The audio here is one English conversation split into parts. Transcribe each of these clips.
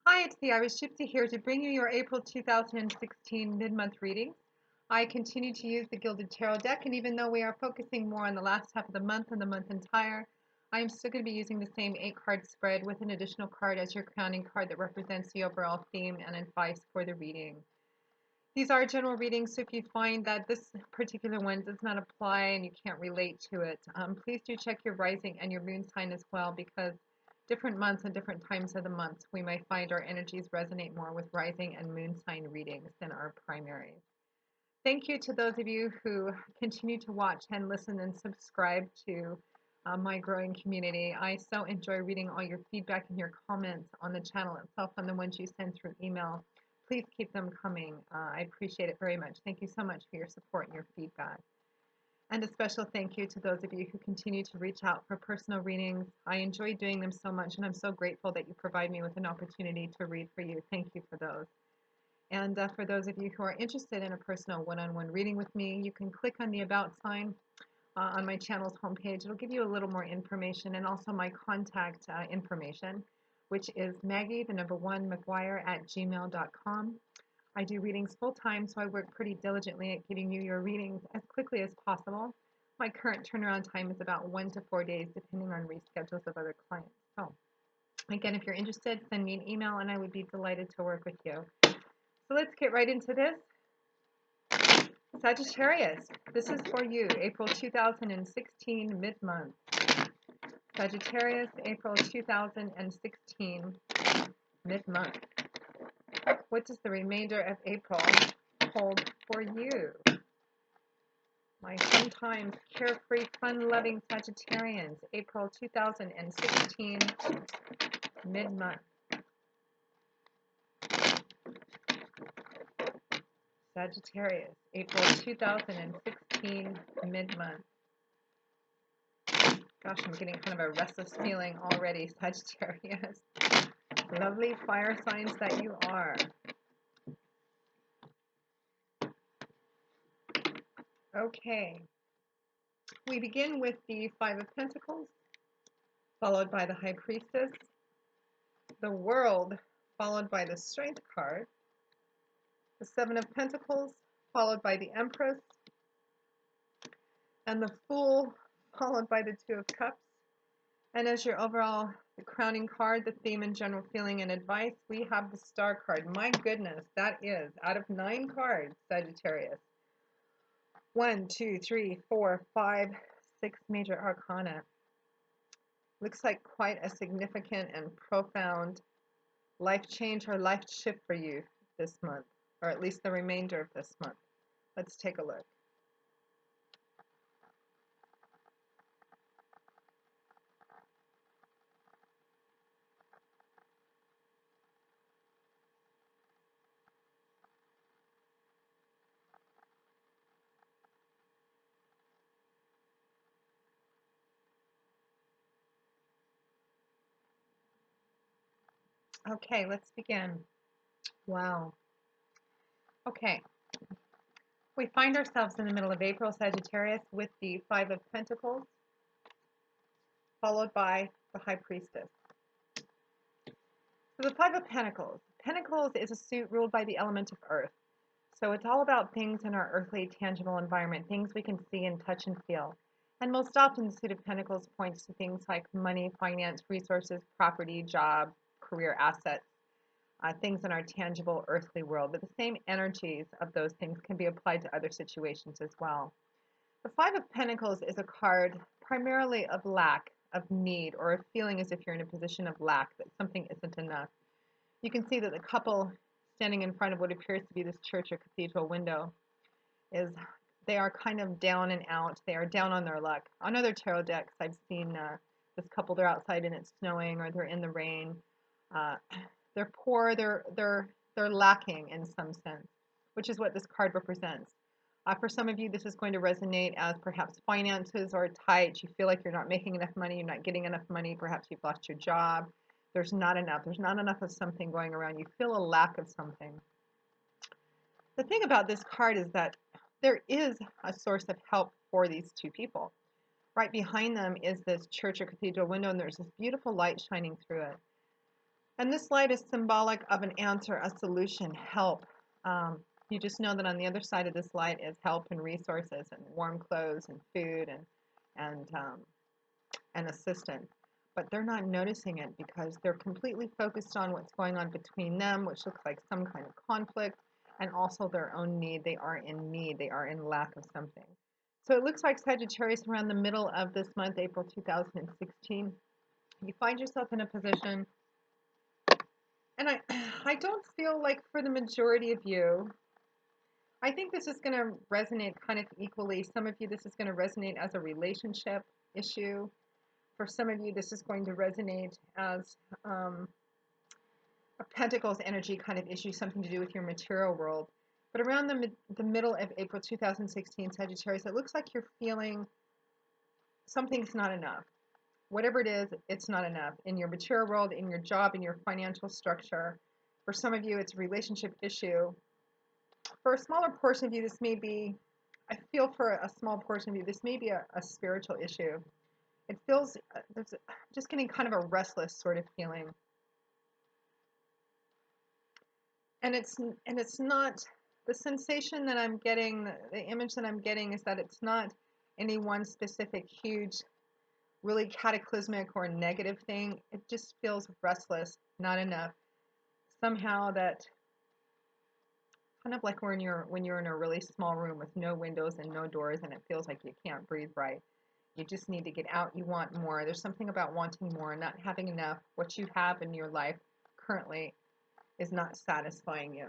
Hi, it's the Irish Gypsy here to bring you your April 2016 mid-month readings. I continue to use the Gilded Tarot deck, and even though we are focusing more on the last half of the month and the month entire, I am still going to be using the same 8-card spread with an additional card as your crowning card that represents the overall theme and advice for the reading. These are general readings, so if you find that this particular one does not apply and you can't relate to it, please do check your rising and your moon sign as well, because different months and different times of the month, we may find our energies resonate more with rising and moon sign readings than our primaries. Thank you to those of you who continue to watch and listen and subscribe to my growing community. I so enjoy reading all your feedback and your comments on the channel itself and the ones you send through email. Please keep them coming. I appreciate it very much. Thank you so much for your support and your feedback. And a special thank you to those of you who continue to reach out for personal readings. I enjoy doing them so much, and I'm so grateful that you provide me with an opportunity to read for you. Thank you for those. And for those of you who are interested in a personal one-on-one reading with me, you can click on the About sign on my channel's homepage. It'll give you a little more information and also my contact information, which is Maggie1McGuire@gmail.com. I do readings full-time, so I work pretty diligently at getting you your readings as quickly as possible. My current turnaround time is about 1 to 4 days, depending on reschedules of other clients. So, again, if you're interested, send me an email, and I would be delighted to work with you. So let's get right into this. Sagittarius, this is for you, April 2016 mid-month. Sagittarius, April 2016 mid-month. What does the remainder of April hold for you? My sometimes carefree, fun-loving Sagittarians, April 2016 mid-month. Sagittarius, April 2016 mid-month. Gosh, I'm getting kind of a restless feeling already, Sagittarius. Lovely fire signs that you are. Okay. We begin with the Five of Pentacles, followed by the High Priestess, the World, followed by the Strength card, the Seven of Pentacles, followed by the Empress, and the Fool, followed by the Two of Cups. And as your overall crowning card, the theme and general feeling and advice, we have the Star card. My goodness, that is, out of 9 cards, Sagittarius, 1, 2, 3, 4, 5, 6 major arcana. Looks like quite a significant and profound life change or life shift for you this month, or at least the remainder of this month. Let's take a look. Okay, let's begin. Wow. Okay. We find ourselves in the middle of April, Sagittarius, with the Five of Pentacles, followed by the High Priestess. So the Five of Pentacles. Pentacles is a suit ruled by the element of earth. So it's all about things in our earthly, tangible environment, things we can see and touch and feel. And most often, the suit of Pentacles points to things like money, finance, resources, property, job, career assets, things in our tangible earthly world. But the same energies of those things can be applied to other situations as well. The Five of Pentacles is a card primarily of lack, of need, or of feeling as if you're in a position of lack, that something isn't enough. You can see that the couple standing in front of what appears to be this church or cathedral window they are kind of down and out. They are down on their luck. On other tarot decks, I've seen this couple, they're outside and it's snowing, or they're in the rain. They're poor, they're lacking in some sense, which is what this card represents. For some of you, this is going to resonate as perhaps finances are tight. You feel like you're not making enough money, you're not getting enough money. Perhaps you've lost your job. There's not enough of something going around. You feel a lack of something. The thing about this card is that there is a source of help for these two people. Right behind them is this church or cathedral window, and there's this beautiful light shining through it. And this light is symbolic of an answer, a solution, help. You just know that on the other side of this light is help and resources and warm clothes and food and assistance. But they're not noticing it because they're completely focused on what's going on between them, which looks like some kind of conflict, and also their own need. They are in need. They are in lack of something. So it looks like Sagittarius around the middle of this month, April 2016, you find yourself in a position, and I don't feel like for the majority of you, I think this is going to resonate kind of equally. Some of you, this is going to resonate as a relationship issue. For some of you, this is going to resonate as a Pentacles energy kind of issue, something to do with your material world. But around the middle of April 2016, Sagittarius, it looks like you're feeling something's not enough. Whatever it is, it's not enough. In your material world, in your job, in your financial structure. For some of you, it's a relationship issue. For a smaller portion of you, this may be, I feel for a small portion of you, this may be a spiritual issue. It feels, there's just getting kind of a restless sort of feeling. And it's not, the sensation that I'm getting, the image that I'm getting is that it's not any one specific huge, really cataclysmic or negative thing. It just feels restless, not enough. Somehow that kind of like when you're in a really small room with no windows and no doors and it feels like you can't breathe right. You just need to get out. You want more. There's something about wanting more, not having enough. What you have in your life currently is not satisfying you.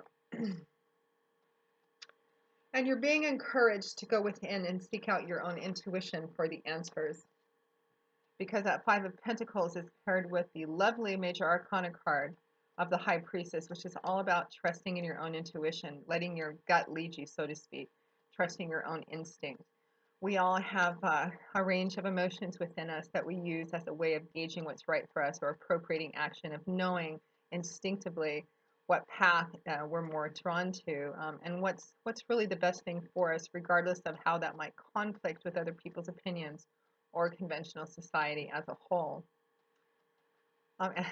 And you're being encouraged to go within and seek out your own intuition for the answers. Because that Five of Pentacles is paired with the lovely Major Arcana card of the High Priestess, which is all about trusting in your own intuition, letting your gut lead you, so to speak, trusting your own instinct. We all have a range of emotions within us that we use as a way of gauging what's right for us or appropriating action, of knowing instinctively what path we're more drawn to, and what's really the best thing for us, regardless of how that might conflict with other people's opinions or conventional society as a whole. And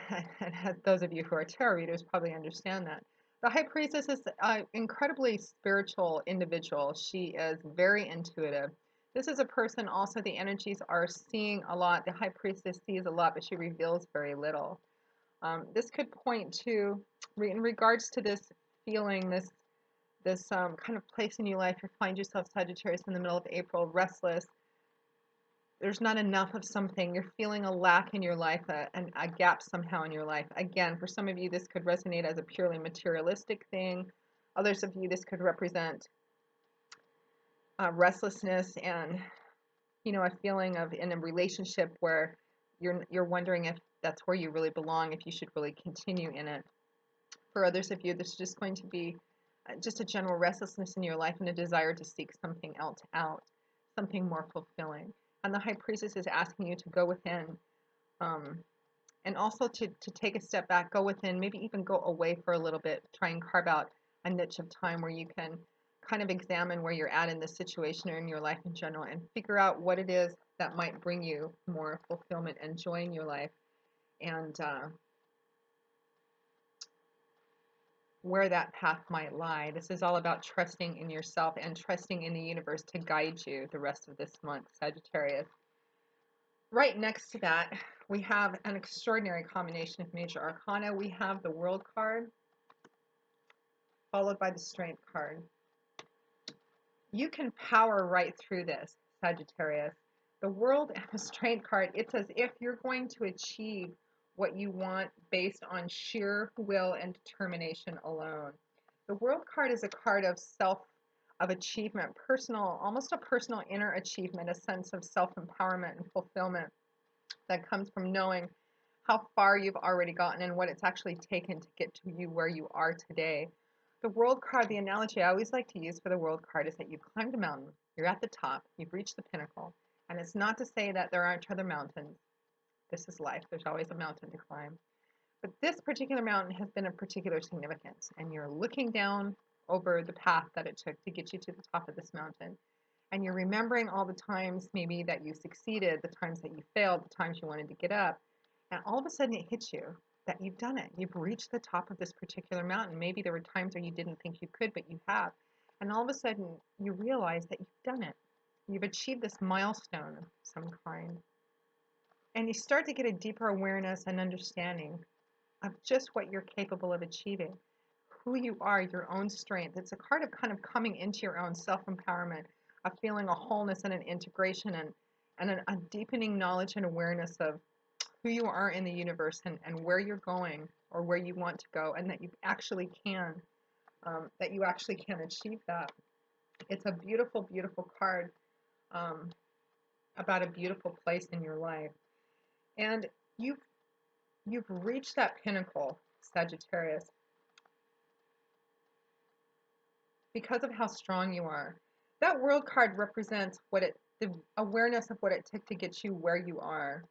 those of you who are tarot readers probably understand that. The High Priestess is an incredibly spiritual individual. She is very intuitive. This is a person also, the energies are seeing a lot. The High Priestess sees a lot, but she reveals very little. This could point to, in regards to this feeling, this kind of place in your life, you find yourself, Sagittarius, in the middle of April, restless. There's not enough of something. You're feeling a lack in your life, a gap somehow in your life. Again, for some of you, this could resonate as a purely materialistic thing. Others of you, this could represent restlessness and, a feeling of in a relationship where you're wondering if that's where you really belong, if you should really continue in it. For others of you, this is just going to be just a general restlessness in your life and a desire to seek something else out, something more fulfilling. And the High Priestess is asking you to go within, and also to take a step back, go within, maybe even go away for a little bit, try and carve out a niche of time where you can kind of examine where you're at in this situation or in your life in general and figure out what it is that might bring you more fulfillment and joy in your life, and where that path might lie. This is all about trusting in yourself and trusting in the universe to guide you the rest of this month, Sagittarius. Right next to that, we have an extraordinary combination of major arcana. We have the World card, followed by the Strength card. You can power right through this, Sagittarius. The World and the Strength card, it's as if you're going to achieve what you want based on sheer will and determination alone. The World card is a card of achievement, personal, almost a personal inner achievement, a sense of self-empowerment and fulfillment that comes from knowing how far you've already gotten and what it's actually taken to get to you where you are today. The World card, the analogy I always like to use for the World card is that you climbed a mountain, you're at the top, you've reached the pinnacle, and it's not to say that there aren't other mountains. This is life, there's always a mountain to climb. But this particular mountain has been of particular significance, and you're looking down over the path that it took to get you to the top of this mountain. And you're remembering all the times maybe that you succeeded, the times that you failed, the times you wanted to get up, and all of a sudden it hits you. that you've done it. You've reached the top of this particular mountain. Maybe there were times where you didn't think you could, but you have. And all of a sudden, you realize that you've done it. You've achieved this milestone of some kind. And you start to get a deeper awareness and understanding of just what you're capable of achieving, who you are, your own strength. It's a card of kind of coming into your own self-empowerment, of feeling a wholeness and an integration and a deepening knowledge and awareness of who you are in the universe and where you're going or where you want to go, and that you actually can, achieve that. It's a beautiful, beautiful card um, about a beautiful place in your life. And you've you've reached that pinnacle, Sagittarius, because of how strong you are. That world card represents the awareness of what it took to get you where you are.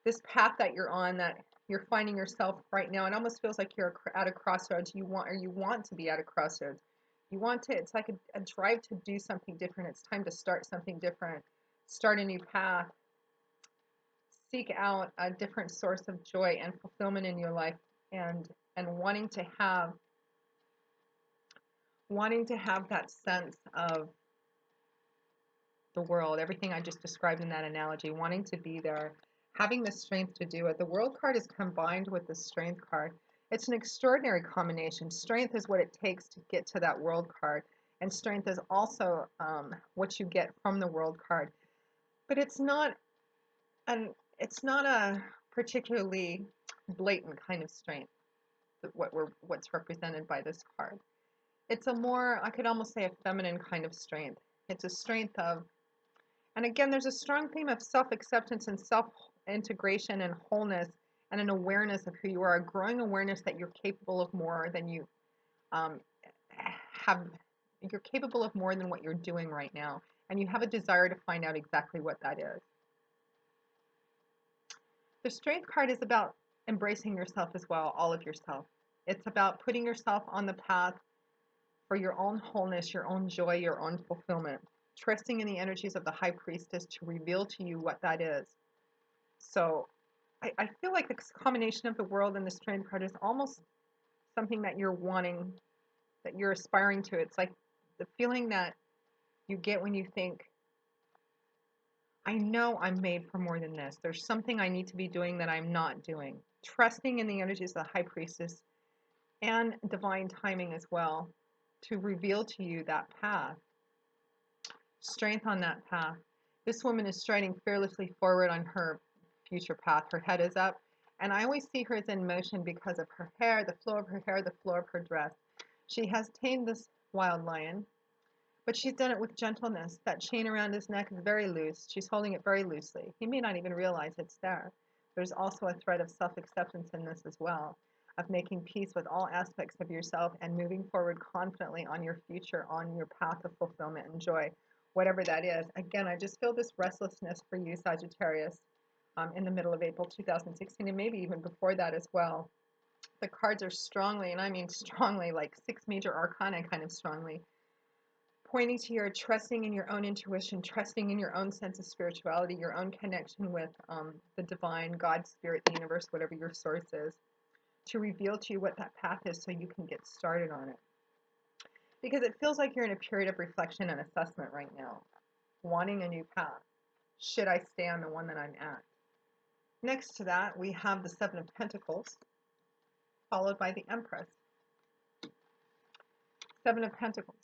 This path that you're on, that you're finding yourself right now, it almost feels like you're at a crossroads. You want to be at a crossroads. You want to, it's like a drive to do something different. It's time to start something different, start a new path, seek out a different source of joy and fulfillment in your life, and wanting to have that sense of the world, everything I just described in that analogy, wanting to be there, having the strength to do it. The world card is combined with the strength card. It's an extraordinary combination. Strength is what it takes to get to that world card, and strength is also what you get from the world card. But it's not a particularly blatant kind of strength. What's represented by this card. It's a more, I could almost say, a feminine kind of strength. It's a strength of, and again, there's a strong theme of self-acceptance and self-integration and wholeness and an awareness of who you are, a growing awareness that you're capable of more than you um, have. You're capable of more than what you're doing right now, and you have a desire to find out exactly what that is. The strength card is about embracing yourself as well, all of yourself. It's about putting yourself on the path for your own wholeness, your own joy, your own fulfillment, trusting in the energies of the high priestess to reveal to you what that is. So I feel like the combination of the world and the strength card is almost something that you're wanting, that you're aspiring to. It's like the feeling that you get when you think, I know I'm made for more than this. There's something I need to be doing that I'm not doing. Trusting in the energies of the high priestess and divine timing as well to reveal to you that path, strength on that path. This woman is striding fearlessly forward on her future path. Her head is up, and I always see her as in motion because of her hair, the flow of her hair, the flow of her dress. She has tamed this wild lion, but she's done it with gentleness. That chain around his neck is very loose. She's holding it very loosely. He may not even realize it's there. There's also a thread of self-acceptance in this as well, of making peace with all aspects of yourself and moving forward confidently on your future, on your path of fulfillment and joy, whatever that is. Again, I just feel this restlessness for you, Sagittarius, in the middle of April 2016, and maybe even before that as well. The cards are strongly, and I mean strongly, like 6 major arcana kind of strongly, pointing to your trusting in your own intuition, trusting in your own sense of spirituality, your own connection with the divine, God, spirit, the universe, whatever your source is, to reveal to you what that path is so you can get started on it. Because it feels like you're in a period of reflection and assessment right now, wanting a new path. Should I stay on the one that I'm at? Next to that, we have the Seven of Pentacles, followed by the Empress. Seven of Pentacles.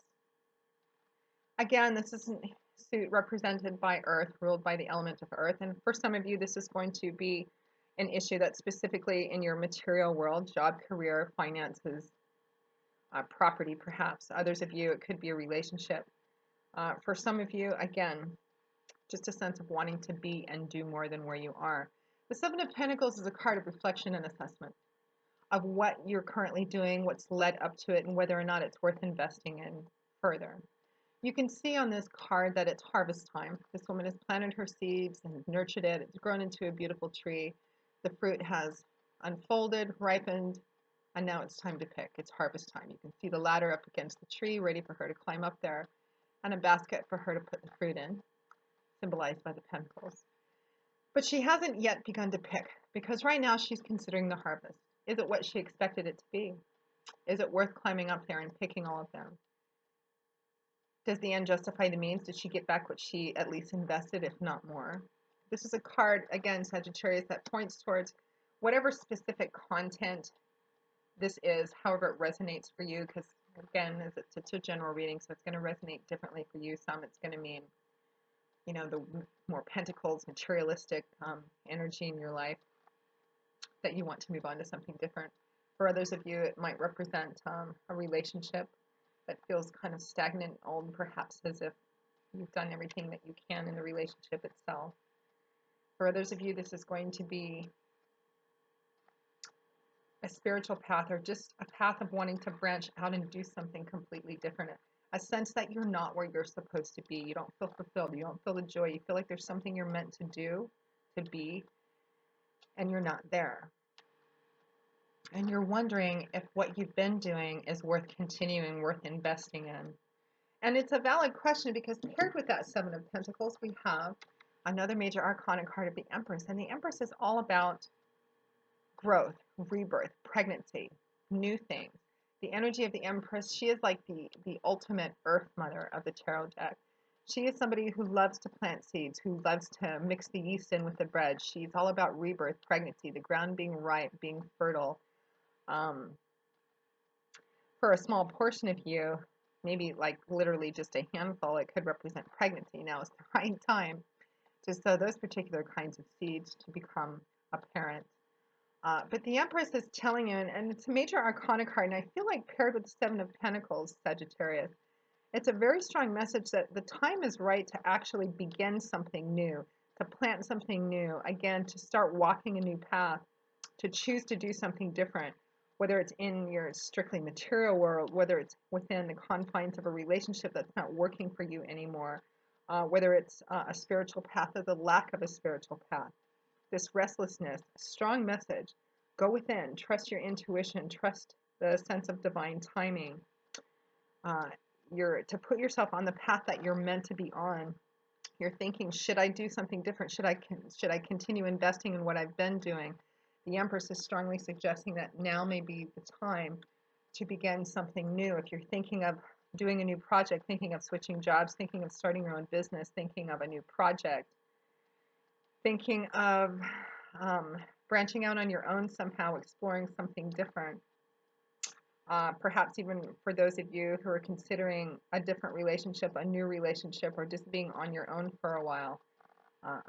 Again, this is a suit represented by Earth, ruled by the element of Earth. And for some of you, this is going to be an issue that's specifically in your material world, job, career, finances, property, perhaps. Others of you, it could be a relationship. For some of you, again, just a sense of wanting to be and do more than where you are. The Seven of Pentacles is a card of reflection and assessment of what you're currently doing, what's led up to it, and whether or not it's worth investing in further. You can see on this card that it's harvest time. This woman has planted her seeds and nurtured it. It's grown into a beautiful tree. The fruit has unfolded, ripened, and now it's time to pick. It's harvest time. You can see the ladder up against the tree, ready for her to climb up there, and a basket for her to put the fruit in, symbolized by the pentacles. But she hasn't yet begun to pick Because right now she's considering the harvest. Is it what she expected it to be? Is it worth climbing up there and picking all of them? Does the end justify the means? Did she get back what she at least invested, if not more? This is a card, again, Sagittarius, that points towards whatever specific content this is, however it resonates for you, because again, it's a general reading, so it's going to resonate differently for you. Some it's going to mean, the more pentacles, materialistic energy in your life that you want to move on to something different. For others of you, it might represent a relationship that feels kind of stagnant, old, perhaps as if you've done everything that you can in the relationship itself. For others of you, this is going to be a spiritual path, or just a path of wanting to branch out and do something completely different. A sense that you're not where you're supposed to be. You don't feel fulfilled. You don't feel the joy. You feel like there's something you're meant to do, to be, and you're not there. And you're wondering if what you've been doing is worth continuing, worth investing in. And it's a valid question, because paired with that Seven of Pentacles, we have another major arcana card of the Empress. And the Empress is all about growth, rebirth, pregnancy, new things. The energy of the Empress, she is like the ultimate earth mother of the tarot deck. She is somebody who loves to plant seeds, who loves to mix the yeast in with the bread. She's all about rebirth, pregnancy, the ground being ripe, being fertile. For a small portion of you, maybe like literally just a handful, it could represent pregnancy. Now is the right time to sow those particular kinds of seeds to become a parent. But the Empress is telling you, and it's a major arcana card, and I feel like paired with the Seven of Pentacles, Sagittarius, it's a very strong message that the time is right to actually begin something new, to plant something new, again, to start walking a new path, to choose to do something different, whether it's in your strictly material world, whether it's within the confines of a relationship that's not working for you anymore, whether it's a spiritual path or the lack of a spiritual path. This restlessness, strong message. Go within, trust your intuition, trust the sense of divine timing. You're to put yourself on the path that you're meant to be on. You're thinking, should I do something different? Should I continue investing in what I've been doing? The Empress is strongly suggesting that now may be the time to begin something new. If you're thinking of doing a new project, thinking of switching jobs, thinking of starting your own business, thinking of a new project, thinking of branching out on your own somehow, exploring something different. Perhaps even for those of you who are considering a different relationship, a new relationship, or just being on your own for a while.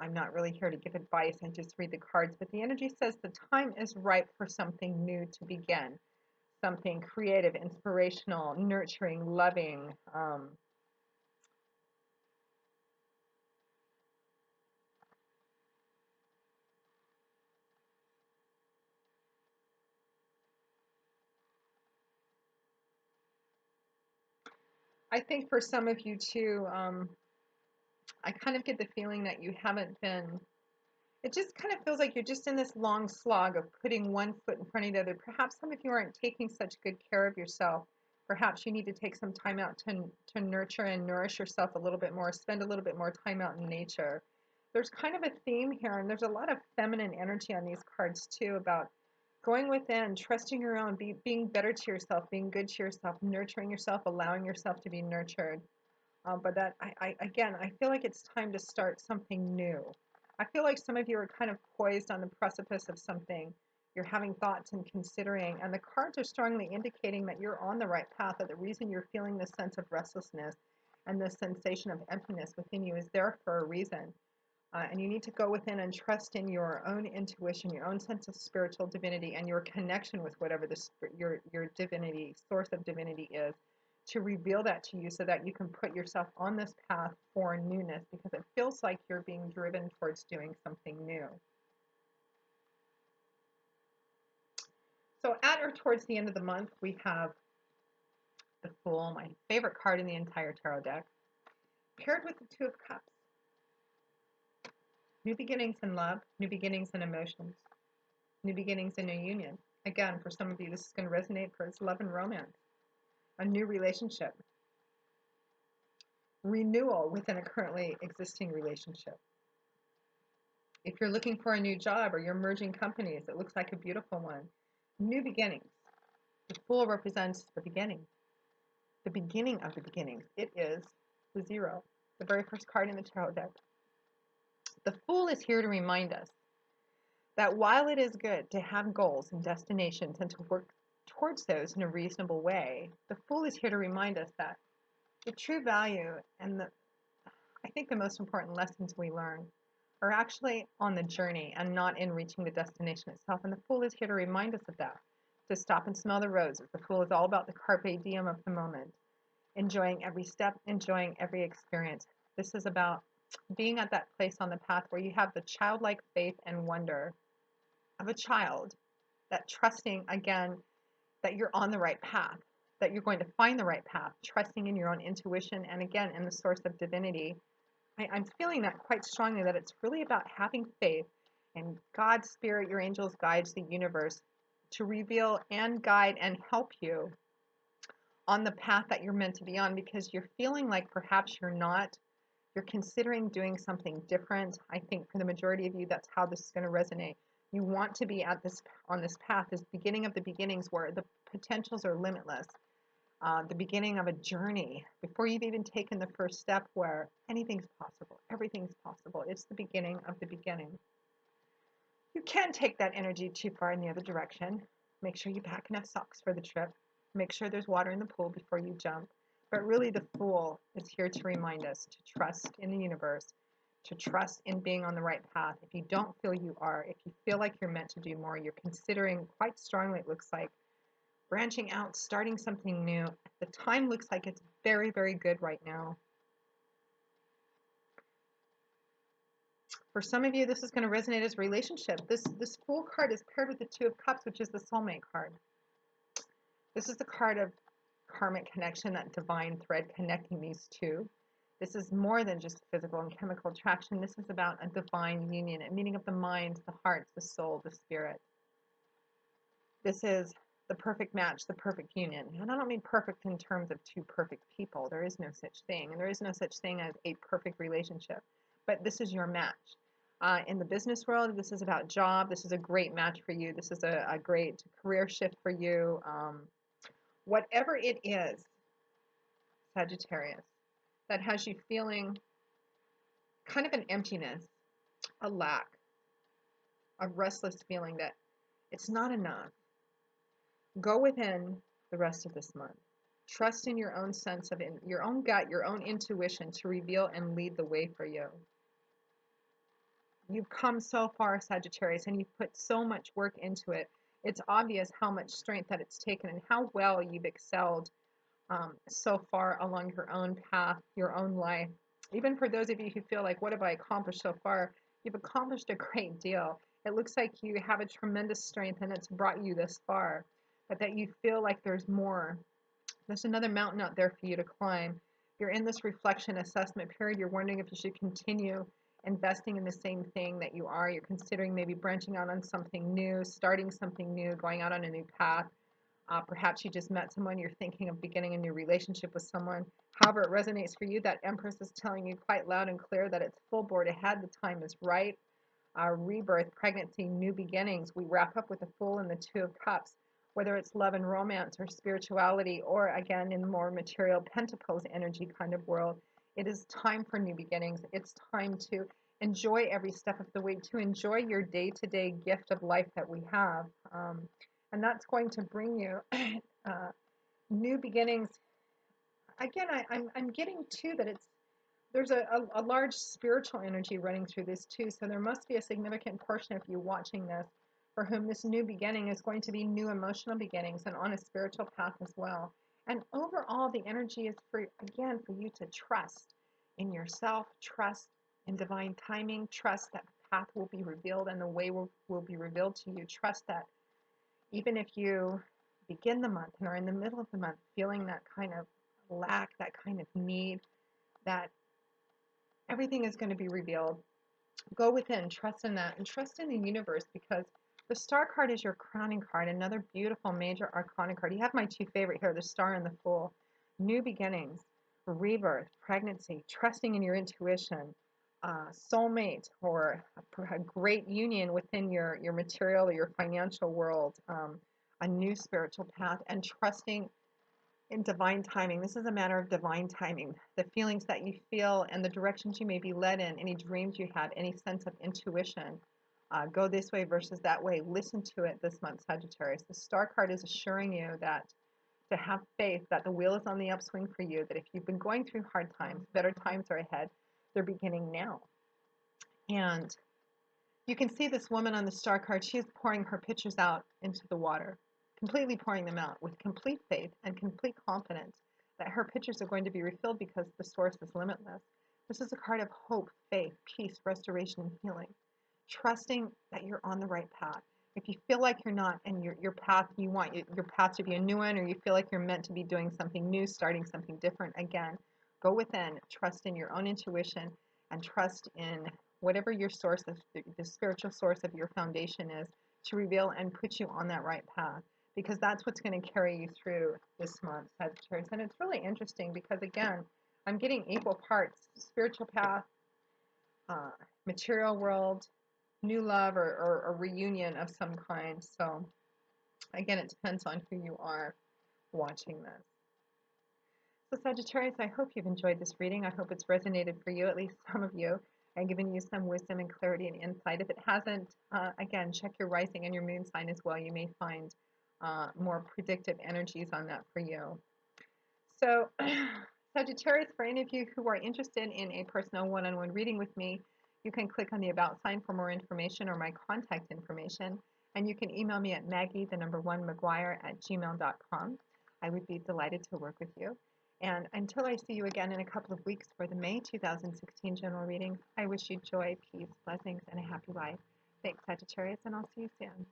I'm not really here to give advice, I just read the cards, but the energy says the time is ripe for something new to begin. Something creative, inspirational, nurturing, loving. I think for some of you too, I kind of get the feeling that you haven't been, it just kind of feels like you're just in this long slog of putting one foot in front of the other. Perhaps some of you aren't taking such good care of yourself. Perhaps you need to take some time out to nurture and nourish yourself a little bit more, spend a little bit more time out in nature. There's kind of a theme here, and there's a lot of feminine energy on these cards too, about going within, trusting your own, being better to yourself, being good to yourself, nurturing yourself, allowing yourself to be nurtured. But that, again, I feel like it's time to start something new. I feel like some of you are kind of poised on the precipice of something. You're having thoughts and considering, and the cards are strongly indicating that you're on the right path, that the reason you're feeling this sense of restlessness and this sensation of emptiness within you is there for a reason. And you need to go within and trust in your own intuition, your own sense of spiritual divinity, and your connection with whatever your divinity, source of divinity is, to reveal that to you so that you can put yourself on this path for newness, because it feels like you're being driven towards doing something new. So at or towards the end of the month, we have the Fool, my favorite card in the entire tarot deck, paired with the Two of Cups. New beginnings in love, new beginnings in emotions, new beginnings in a union. Again, for some of you, this is going to resonate for its love and romance. A new relationship. Renewal within a currently existing relationship. If you're looking for a new job or you're merging companies, it looks like a beautiful one. New beginnings. The Fool represents the beginning of the beginnings. It is the zero, the very first card in the tarot deck. The Fool is here to remind us that while it is good to have goals and destinations and to work towards those in a reasonable way, the Fool is here to remind us that the true value and I think the most important lessons we learn are actually on the journey and not in reaching the destination itself. And the Fool is here to remind us of that, to stop and smell the roses. The Fool is all about the carpe diem of the moment, enjoying every step, enjoying every experience. This is about being at that place on the path where you have the childlike faith and wonder of a child, that trusting again that you're on the right path, that you're going to find the right path, trusting in your own intuition and again in the source of divinity. I'm feeling that quite strongly, that it's really about having faith in God's spirit, your angels, guides, the universe to reveal and guide and help you on the path that you're meant to be on, because you're feeling like perhaps you're not. You're considering doing something different. I think for the majority of you, that's how this is going to resonate. You want to be at this on this path, this beginning of the beginnings where the potentials are limitless. The beginning of a journey before you've even taken the first step where anything's possible, everything's possible. It's the beginning of the beginning. You can take that energy too far in the other direction. Make sure you pack enough socks for the trip. Make sure there's water in the pool before you jump. But really, the Fool is here to remind us to trust in the universe, to trust in being on the right path. If you don't feel you are, if you feel like you're meant to do more, you're considering quite strongly, it looks like, branching out, starting something new. The time looks like it's very, very good right now. For some of you, this is going to resonate as a relationship. This Fool card is paired with the Two of Cups, which is the soulmate card. This is the card of karmic connection, that divine thread connecting these two. This is more than just physical and chemical attraction. This is about a divine union, a meeting of the mind, the heart, the soul, the spirit. This is the perfect match, the perfect union. And I don't mean perfect in terms of two perfect people. There is no such thing. And there is no such thing as a perfect relationship. But this is your match. In the business world, this is about job. This is a great match for you. This is a great career shift for you. Whatever it is, Sagittarius, that has you feeling kind of an emptiness, a lack, a restless feeling that it's not enough. Go within the rest of this month. Trust in your own sense of your own gut, your own intuition to reveal and lead the way for you. You've come so far, Sagittarius, and you've put so much work into it. It's obvious how much strength that it's taken and how well you've excelled so far along your own path, your own life. Even for those of you who feel like, what have I accomplished so far? You've accomplished a great deal. It looks like you have a tremendous strength and it's brought you this far, but that you feel like there's more. There's another mountain out there for you to climb. You're in this reflection assessment period. You're wondering if you should continue investing in the same thing that you are. You're considering maybe branching out on something new, starting something new, going out on a new path. Perhaps you just met someone, you're thinking of beginning a new relationship with someone. However it resonates for you, that Empress is telling you quite loud and clear that it's full board ahead. The time is right. Rebirth, pregnancy, new beginnings. We wrap up with the Fool and the Two of Cups. Whether it's love and romance or spirituality, or again in the more material Pentacles energy kind of world, it is time for new beginnings. It's time to enjoy every step of the way, to enjoy your day-to-day gift of life that we have. And that's going to bring you new beginnings. Again, I'm getting too that there's a large spiritual energy running through this too. So there must be a significant portion of you watching this for whom this new beginning is going to be new emotional beginnings and on a spiritual path as well. And overall, the energy is for you to trust in yourself, trust in divine timing, trust that the path will be revealed and the way will be revealed to you. Trust that even if you begin the month and are in the middle of the month feeling that kind of lack, that kind of need, that everything is going to be revealed. Go within, trust in that, and trust in the universe, because the Star card is your crowning card, another beautiful major arcana card. You have my two favorite here, the Star and the Fool. New beginnings, rebirth, pregnancy, trusting in your intuition, soulmate or a great union within your material or your financial world, a new spiritual path, and trusting in divine timing. This is a matter of divine timing. The feelings that you feel and the directions you may be led in, any dreams you have, any sense of intuition, go this way versus that way. Listen to it this month, Sagittarius. The star card is assuring you that to have faith that the wheel is on the upswing for you, that if you've been going through hard times, better times are ahead. They're beginning now. And you can see this woman on the star card. She is pouring her pitchers out into the water, completely pouring them out with complete faith and complete confidence that her pitchers are going to be refilled because the source is limitless. This is a card of hope, faith, peace, restoration, and healing. Trusting that you're on the right path. If you feel like you're not, and your path, you want your path to be a new one, or you feel like you're meant to be doing something new, starting something different, again, go within, trust in your own intuition, and trust in whatever your source of the spiritual source of your foundation is to reveal and put you on that right path, because that's what's going to carry you through this month, Sagittarius. And it's really interesting because, again, I'm getting equal parts spiritual path, uh, material world, new love, or a reunion of some kind. So again, it depends on who you are watching this. So Sagittarius, I hope you've enjoyed this reading. I hope it's resonated for you, at least some of you, and given you some wisdom and clarity and insight. If it hasn't, again, check your rising and your moon sign as well. You may find more predictive energies on that for you. So Sagittarius, for any of you who are interested in a personal one-on-one reading with me, you can click on the About sign for more information or my contact information. And you can email me at maggie1mcguire@gmail.com. I would be delighted to work with you. And until I see you again in a couple of weeks for the May 2016 general reading, I wish you joy, peace, blessings, and a happy life. Thanks, Sagittarius, and I'll see you soon.